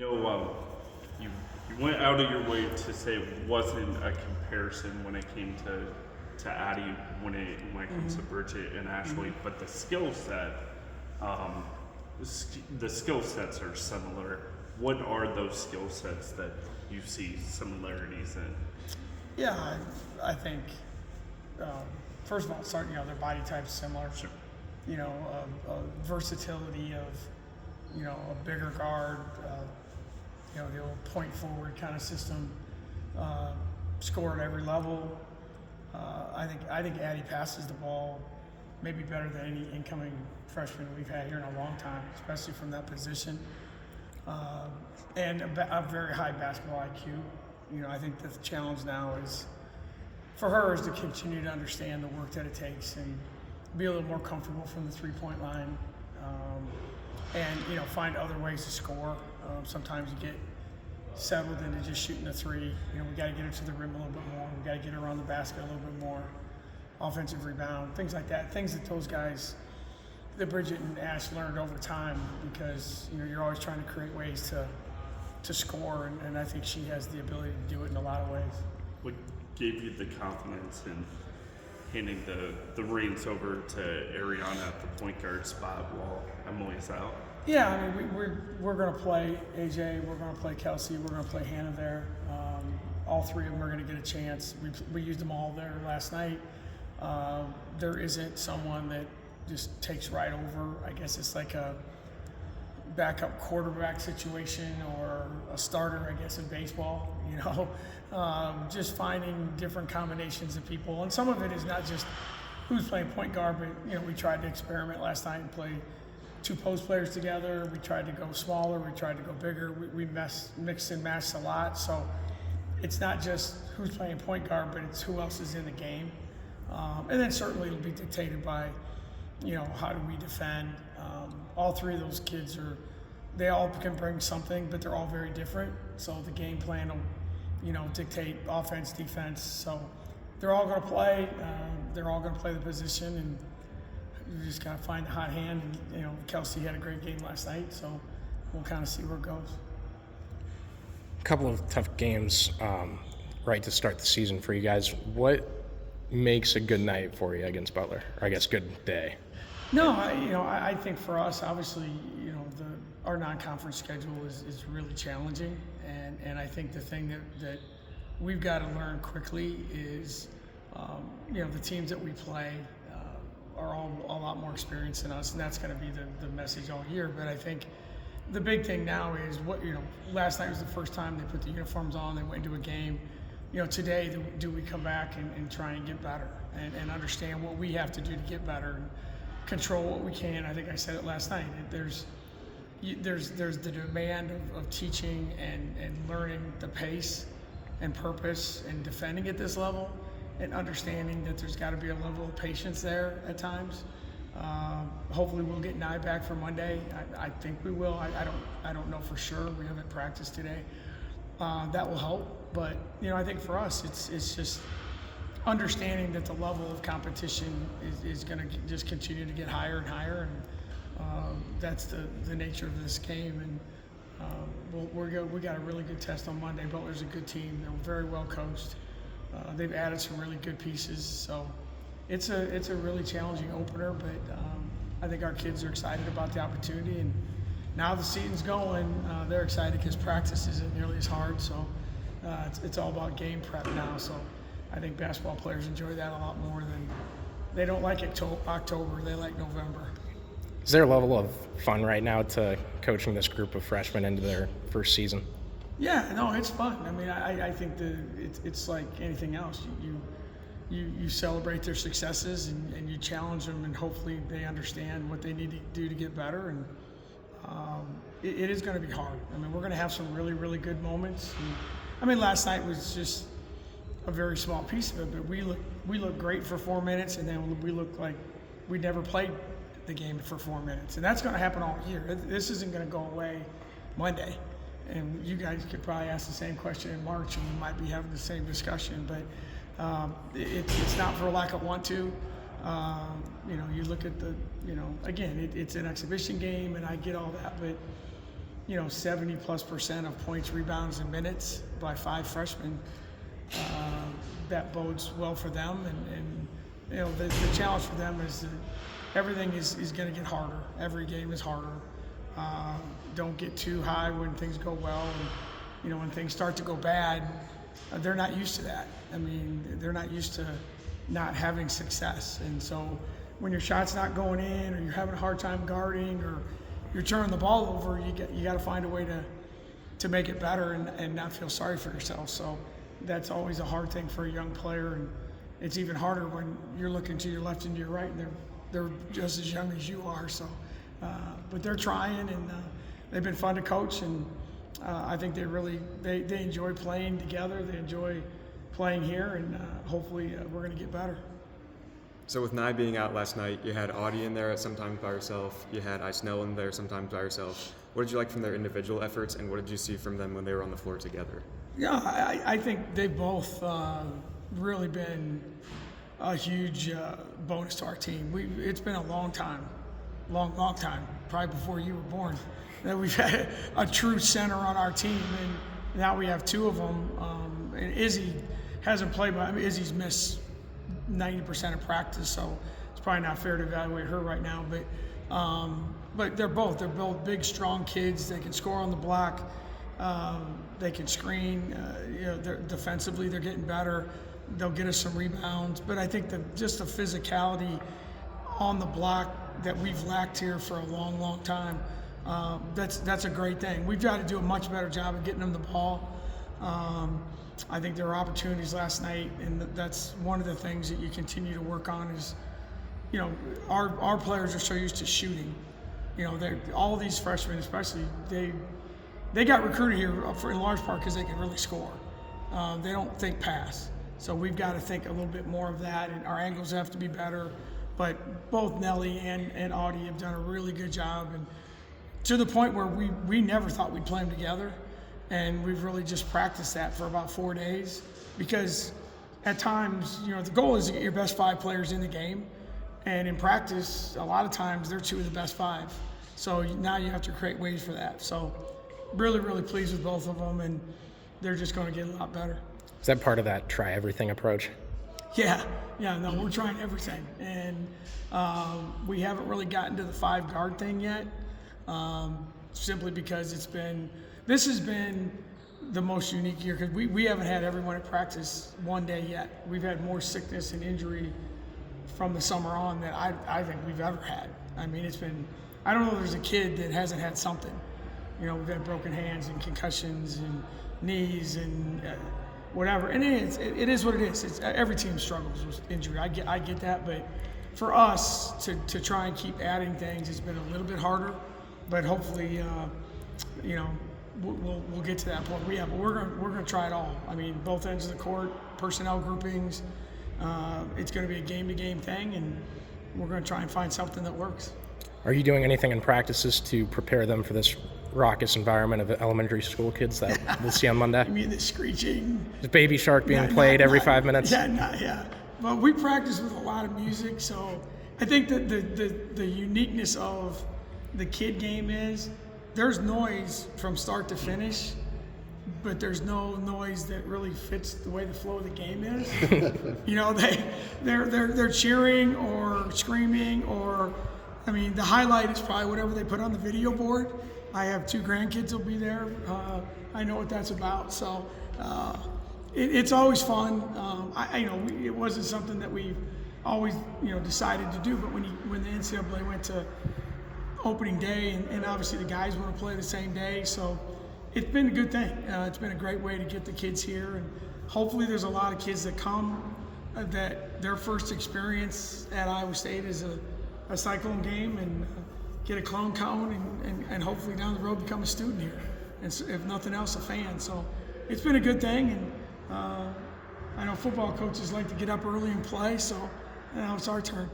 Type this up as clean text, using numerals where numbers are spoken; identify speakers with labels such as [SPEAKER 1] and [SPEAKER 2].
[SPEAKER 1] You you went out of your way to say it wasn't a comparison when it came to Addie when it comes to Bridget and Ashley, but the skill set, um, the skill sets are similar. What are those skill sets that you see similarities in?
[SPEAKER 2] Yeah, I think first of all, their body type's similar.
[SPEAKER 1] Sure.
[SPEAKER 2] A versatility of a bigger guard. The old point forward kind of system, score at every level. I think Addie passes the ball maybe better than any incoming freshman we've had here in a long time, especially from that position. And a very high basketball IQ. I think the challenge now is for her is to continue to understand the work that it takes and be a little more comfortable from the three-point line, and find other ways to score. Sometimes you get settled into just shooting a three. We got to get her to the rim a little bit more. We got to get her around the basket a little bit more. Offensive rebound, things like that. Things that those guys, that Bridget and Ash learned over time, because you're always trying to create ways to score, and I think she has the ability to do it in a lot of ways.
[SPEAKER 1] What gave you the confidence in handing the reins over to Ariana at the point guard spot while Emily's out?
[SPEAKER 2] Yeah, I mean, we're going to play AJ, we're going to play Kelsey, we're going to play Hannah there. All three of them are going to get a chance. We used them all there last night. There isn't someone that just takes right over. I guess it's like a backup quarterback situation or a starter, I guess, in baseball. Just finding different combinations of people. And some of it is not just who's playing point guard, but, we tried to experiment last night and play two post players together. We tried to go smaller. We tried to go bigger. We mixed and matched a lot. So it's not just who's playing point guard, but it's who else is in the game. And then certainly it'll be dictated by, how do we defend. All three of those kids they all can bring something, but they're all very different. So the game plan will, dictate offense, defense. So they're all going to play. They're all going to play the position, and you just got to find the hot hand. And, Kelsey had a great game last night, so we'll kind of see where it goes.
[SPEAKER 3] A couple of tough games right to start the season for you guys. What makes a good night for you against Butler, or I guess good day?
[SPEAKER 2] No, I think for us, obviously, our non-conference schedule is really challenging, and I think the thing that we've got to learn quickly is, the teams that we play are all a lot more experienced than us, and that's going to be the message all year. But I think the big thing now is last night was the first time they put the uniforms on, they went into a game. Today, do we come back and try and get better and understand what we have to do to get better and control what we can? I think I said it last night. There's the demand of teaching and learning the pace and purpose and defending at this level, and understanding that there's got to be a level of patience there at times. Hopefully we'll get Nye back for Monday. I think we will. I don't know for sure. We haven't practiced today. That will help. But I think for us, it's just understanding that the level of competition is going to just continue to get higher and higher, and that's the nature of this game. And we got a really good test on Monday. Butler's a good team. They're very well coached. They've added some really good pieces, so it's a really challenging opener. But I think our kids are excited about the opportunity, and now the season's going. They're excited because practice isn't nearly as hard. So it's all about game prep now. So I think basketball players enjoy that a lot more than they don't like October. They like November.
[SPEAKER 3] Is there a level of fun right now to coaching this group of freshmen into their first season?
[SPEAKER 2] Yeah, no, it's fun. I mean, I think it's like anything else. You celebrate their successes and you challenge them, and hopefully they understand what they need to do to get better. And it is going to be hard. I mean, we're going to have some really, really good moments. And, last night was just a very small piece of it, but we looked great for 4 minutes, and then we looked like we never played the game for 4 minutes. And that's going to happen all year. This isn't going to go away Monday. And you guys could probably ask the same question in March, and we might be having the same discussion. But it's not for lack of want to. You look at again, it's an exhibition game, and I get all that. But 70+% of points, rebounds, and minutes by 5 freshmen. That bodes well for them, and the challenge for them is that everything is going to get harder. Every game is harder. Don't get too high when things go well, and when things start to go bad, they're not used to that. I mean, they're not used to not having success, and so when your shot's not going in, or you're having a hard time guarding, or you're turning the ball over, you got to find a way to make it better and not feel sorry for yourself. So that's always a hard thing for a young player, and it's even harder when you're looking to your left and to your right, and they're just as young as you are. So, but they're trying, and they've been fun to coach, and I think they enjoy playing together. They enjoy playing here, and hopefully we're going to get better.
[SPEAKER 4] So with Nye being out last night, you had Audie in there sometimes by herself. You had Snell in there sometimes by herself. What did you like from their individual efforts, and what did you see from them when they were on the floor together?
[SPEAKER 2] Yeah, I think they've both really been a huge bonus to our team. It's been a long time, probably before you were born, that we've had a true center on our team, and now we have 2 of them. And Izzy hasn't played, but Izzy's missed 90% of practice, so it's probably not fair to evaluate her right now. But they're both big, strong kids. They can score on the block. They can screen. Defensively, they're getting better. They'll get us some rebounds. But I think just the physicality on the block that we've lacked here for a long, long time, that's a great thing. We've got to do a much better job of getting them the ball. I think there were opportunities last night, and that's one of the things that you continue to work on is, our players are so used to shooting. All these freshmen, especially, they got recruited here in large part because they can really score. They don't think pass. So we've got to think a little bit more of that, and our angles have to be better. But both Nelly and Audie have done a really good job, and to the point where we never thought we'd play them together. And we've really just practiced that for about 4 days, because at times, the goal is to get your best 5 players in the game. And in practice, a lot of times they're 2 of the best 5. So now you have to create ways for that. So really, really pleased with both of them, and they're just going to get a lot better.
[SPEAKER 3] Is that part of that try everything approach?
[SPEAKER 2] Yeah, no, we're trying everything. And we haven't really gotten to the 5 guard thing yet, simply because this has been the most unique year, because we haven't had everyone at practice one day yet. We've had more sickness and injury from the summer on than I think we've ever had. I mean, I don't know if there's a kid that hasn't had something. We've had broken hands and concussions and knees and whatever. And it is what it is. Every team struggles with injury. I get that, but for us to try and keep adding things has been a little bit harder. But hopefully, we'll get to that point. But we're gonna try it all. I mean, both ends of the court, personnel groupings. It's going to be a game-to-game thing, and we're going to try and find something that works.
[SPEAKER 3] Are you doing anything in practices to prepare them for this raucous environment of elementary school kids that we'll see on Monday?
[SPEAKER 2] You mean the screeching?
[SPEAKER 3] The Baby Shark being played every 5 minutes?
[SPEAKER 2] Yeah. Well, we practice with a lot of music, so I think that the uniqueness of the kid game is there's noise from start to finish, but there's no noise that really fits the way the flow of the game is. They're cheering or screaming, or the highlight is probably whatever they put on the video board. I have 2 grandkids will be there. I know what that's about. So it's always fun. It wasn't something that we've always decided to do, but when the NCAA went to opening day, and obviously the guys want to play the same day, so it's been a good thing. It's been a great way to get the kids here, and hopefully there's a lot of kids that come that their first experience at Iowa State is a Cyclone game, and get a clone cone, and hopefully down the road become a student here, and if nothing else, a fan. So it's been a good thing, and I know football coaches like to get up early and play, so now it's our turn.